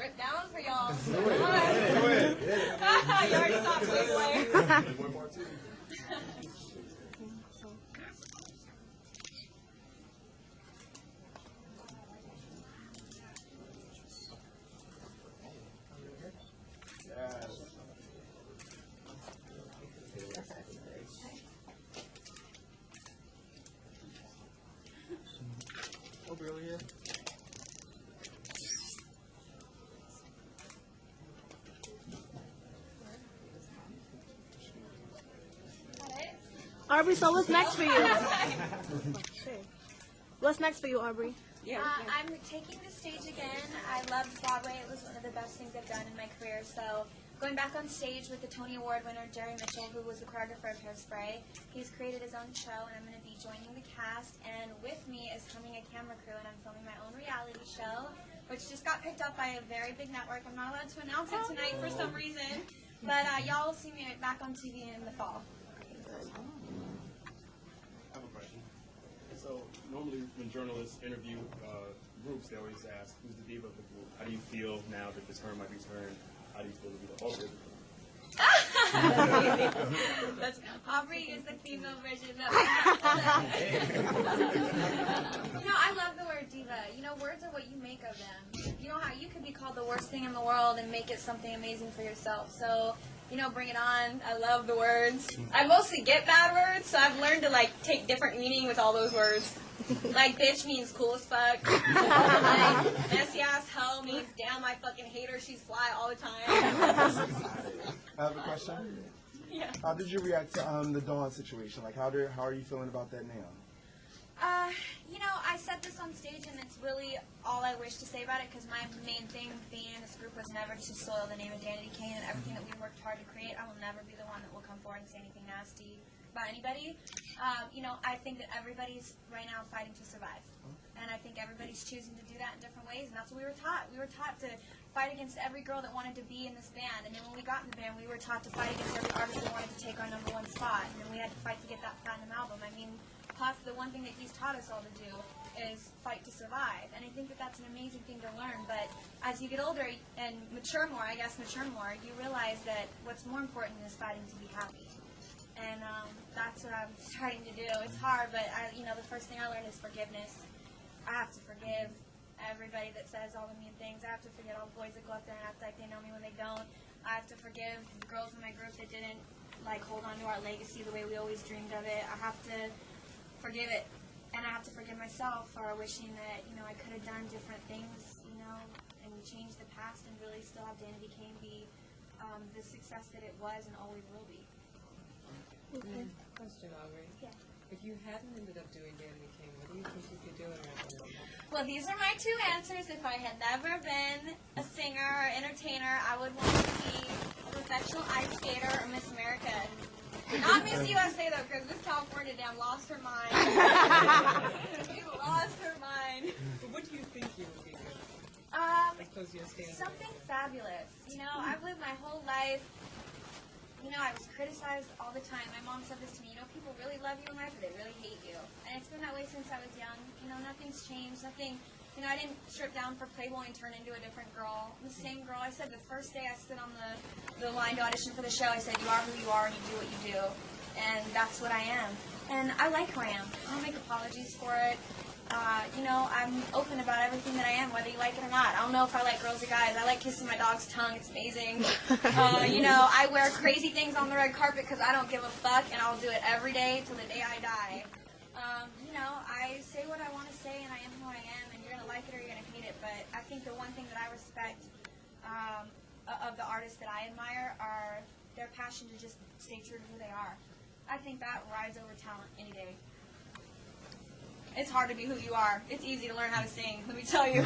strip down for y'all. Do it. You already saw Playboy. One more, too. Aubrey over here. Aubrey, so what's next for you? What's next for you, Aubrey? I'm taking the stage again. I loved Broadway. It was one of the best things I've done in my career. So going back on stage with the Tony Award winner, Jerry Mitchell, who was the choreographer of Hairspray. He's created his own show, and I'm going to be joining the cast. And with me is coming a camera crew, and I'm filming my own reality show, which just got picked up by a very big network. I'm not allowed to announce it tonight for some reason. But y'all will see me back on TV in the fall. I have a question. So normally when journalists interview groups, they always ask, who's the diva of the group? How do you feel now that the term might be turned? How do you feel to be the Aubrey of the group? That's, Aubrey is the female version of I love the word diva. Words are what you make of them. You know how you could be called the worst thing in the world and make it something amazing for yourself. So, bring it on. I love the words. I mostly get bad words, so I've learned to, take different meaning with all those words. Like, bitch means cool as fuck. Like, messy ass hoe means, damn, I fucking hate her. She's fly all the time. I have a question. Yeah. How did you react to the Dawn situation? How are you feeling about that now? I said this on stage, and it's really all I wish to say about it, because my main thing being in this group was never to soil the name of Danity Kane and everything that we worked hard to create. I will never be the one that will come forward and say anything nasty about anybody. I think that everybody's right now fighting to survive. And I think everybody's choosing to do that in different ways, and that's what we were taught. We were taught to fight against every girl that wanted to be in this band, and then when we got in the band, we were taught to fight against every artist that wanted to take our #1 spot, and then we had to fight to get that platinum album. I mean, Puff, the one thing that he's taught us all to do is fight to survive, and I think that that's an amazing thing to learn, but as you get older and mature more, you realize that what's more important is fighting to be happy. And that's what I'm starting to do. It's hard, but the first thing I learned is forgiveness. I have to forgive everybody that says all the mean things. I have to forget all the boys that go up there and act like they know me when they don't. I have to forgive the girls in my group that didn't hold on to our legacy the way we always dreamed of it. I have to forgive it, and I have to forgive myself for wishing that I could have done different things, and change the past and really still have Danity Kane be the success that it was and always will be. Okay. Question, Aubrey. Yeah. If you hadn't ended up doing Danity Kane, what do you think you could do in right now? Well, these are my two answers. If I had never been a singer or entertainer, I would want to be a professional ice skater or Miss America. Not Miss USA, though, because Miss California damn lost her mind. She lost her mind. But what do you think you would be good? Something fabulous. I've lived my whole life. I was criticized all the time. My mom said this to me, people really love you in life, or they really hate you. And it's been that way since I was young. Nothing's changed. Nothing, I didn't strip down for Playboy and turn into a different girl. I'm the same girl. I said the first day I stood on the line to audition for the show, I said, you are who you are and you do what you do. And that's what I am. And I like who I am. I don't make apologies for it. I'm open about everything that I am, whether you like it or not. I don't know if I like girls or guys. I like kissing my dog's tongue. It's amazing. I wear crazy things on the red carpet because I don't give a fuck, and I'll do it every day till the day I die. I say what I want to say, and I am who I am, and you're going to like it or you're going to hate it. But I think the one thing that I respect of the artists that I admire are their passion to just stay true to who they are. I think that rides over talent any day. It's hard to be who you are. It's easy to learn how to sing, let me tell you.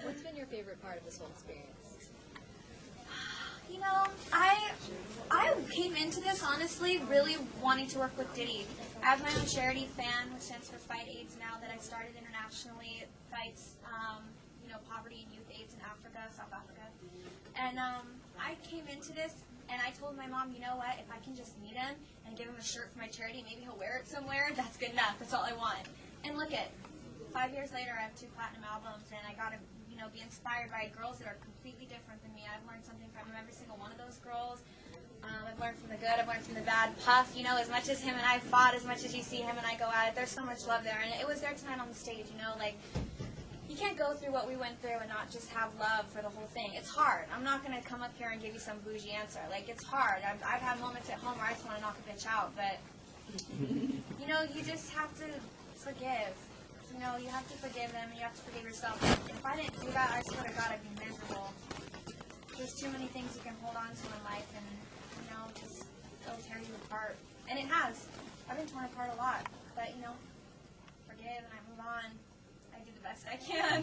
What's been your favorite part of this whole experience? I came into this, honestly, really wanting to work with Diddy. I have my own charity, FAN, which stands for Fight AIDS Now, that I started internationally. It fights, poverty and youth AIDS in Africa, South Africa. And I came into this, and I told my mom, you know what, if I can just meet him and give him a shirt for my charity, maybe he'll wear it somewhere, that's good enough. That's all I want. And look at, 5 years later, I have 2 platinum albums, and I got to, be inspired by girls that are completely different than me. I've learned something from every single one of those girls. I've learned from the good, I've learned from the bad. Puff, as much as him and I fought, as much as you see him and I go at it, there's so much love there. And it was there tonight on the stage, like, you can't go through what we went through and not just have love for the whole thing. It's hard. I'm not going to come up here and give you some bougie answer. Like, it's hard. I've had moments at home where I just want to knock a bitch out, but, you just have to forgive. You have to forgive them, and you have to forgive yourself. If I didn't do that, I swear to God, I'd be miserable. There's too many things you can hold on to in life, and, just it'll tear you apart. And it has. I've been torn apart a lot, but, forgive, and I move on. I do the best I can.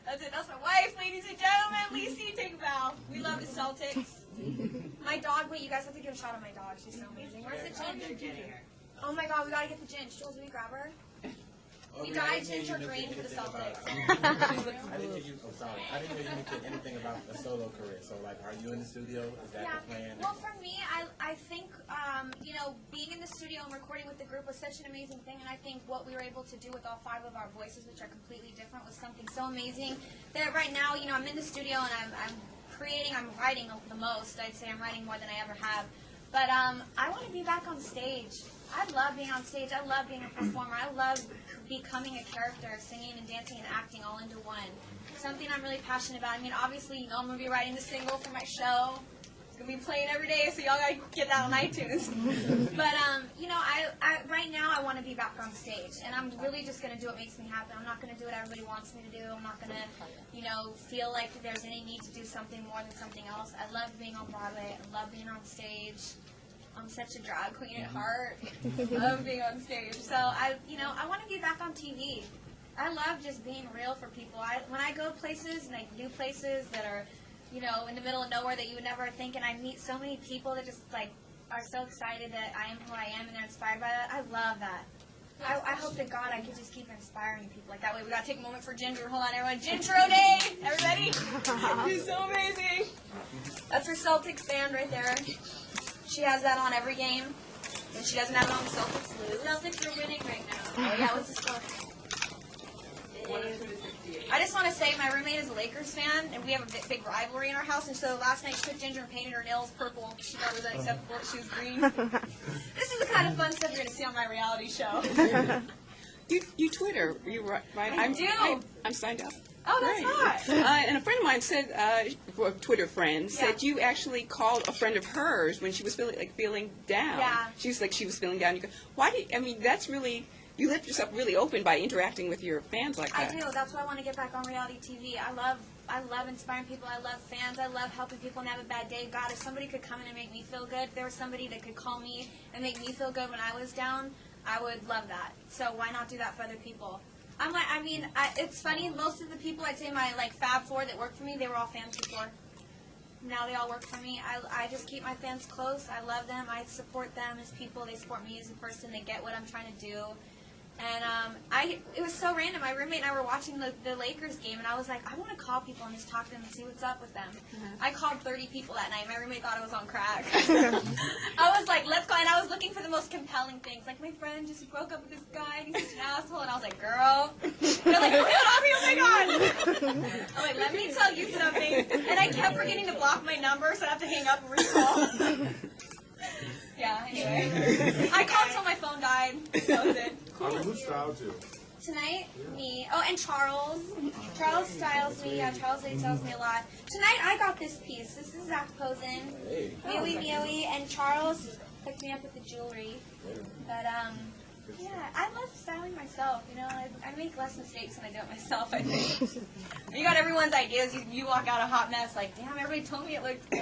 That's it. That's my wife, ladies and gentlemen. Lacey, take a bow. We love the Celtics. My dog, wait, you guys have to give a shot on my dog. She's so amazing. Where's the ginger? Oh my God, we gotta get the ginger. Jules, will you grab her? We dyed ginger green for the Celtics. I didn't hear you. Oh, sorry. I didn't hear you mention anything about a solo career. So, are you in the studio? Is that the plan? Well, for me, I think, being in the studio and recording with the group was such an amazing thing, and I think what we were able to do with all 5 of our voices, which are completely different, was something so amazing that right now, I'm in the studio and I'm creating, I'm writing the most. I'd say I'm writing more than I ever have. But I want to be back on stage. I love being on stage. I love being a performer. I love becoming a character, singing and dancing and acting all into one. Something I'm really passionate about. I mean, obviously, I'm going to be writing the single for my show. It's going to be playing every day, so y'all got to get that on iTunes. But, right now I want to be back on stage, and I'm really just going to do what makes me happy. I'm not going to do what everybody wants me to do. I'm not going to, feel like there's any need to do something more than something else. I love being on Broadway. I love being on stage. I'm such a drag queen at heart. I love being on stage. So, I want to be back on TV. I love just being real for people. When I go places, and new places that are, in the middle of nowhere that you would never think, and I meet so many people that just, are so excited that I am who I am and they're inspired by that. I love that. I hope to God I could just keep inspiring people like that way. We got to take a moment for Ginger. Hold on, everyone. Gintro Day! Everybody? She's so amazing. That's her Celtics band right there. She has that on every game. And she doesn't have it on the Celtics lose. Celtics are winning right now. Oh, yeah, what's the score? I just want to say my roommate is a Lakers fan, and we have a big rivalry in our house, and so last night she took Ginger and painted her nails purple. She thought it was unacceptable that she was green. This is the kind of fun stuff you're going to see on my reality show. You Twitter, right? I do. I'm signed up. Oh, that's hot. And a friend of mine said, a Twitter friend, said you actually called a friend of hers when she was feeling down. Yeah. She was feeling down. You go, that's really, you left yourself really open by interacting with your fans like that. I do. That's why I want to get back on reality TV. I love inspiring people. I love fans. I love helping people have a bad day. God, if somebody could come in and make me feel good, if there was somebody that could call me and make me feel good when I was down, I would love that. So why not do that for other people? It's funny, most of the people, I'd say my, Fab Four that worked for me, they were all fans before. Now they all work for me. I just keep my fans close. I love them. I support them as people. They support me as a person. They get what I'm trying to do. And it was so random. My roommate and I were watching the Lakers game, and I was like, I want to call people and just talk to them and see what's up with them. I called 30 people that night. My roommate thought I was on crack. I was like, let's go. And I was looking for the most compelling things. Like, my friend just broke up with this guy, and he's such an asshole. And I was like, girl. They're like, oh my God. I'm like, let me tell you something. And I kept forgetting to block my number, so I have to hang up and recall. Yeah, anyway. I called till my phone died. That was it. Who styled you? Tonight, me. Oh, and Charles. Charles styles me. Yeah, Charles styles me a lot. Tonight, I got this piece. This is Zach Posen. Meowie. And Charles hooked me up with the jewelry. But, yeah, I love styling myself. I make less mistakes when I do it myself, I think. You got everyone's ideas. You walk out a hot mess like, damn, everybody told me it looked good.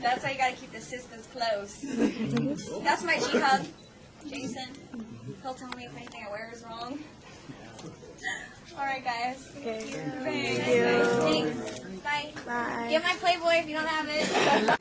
That's how you got to keep the sisters close. That's my G-Hug, Jason. He'll tell me if anything I wear is wrong. All right, guys. Okay. Thanks. Bye. Bye. Get my Playboy if you don't have it.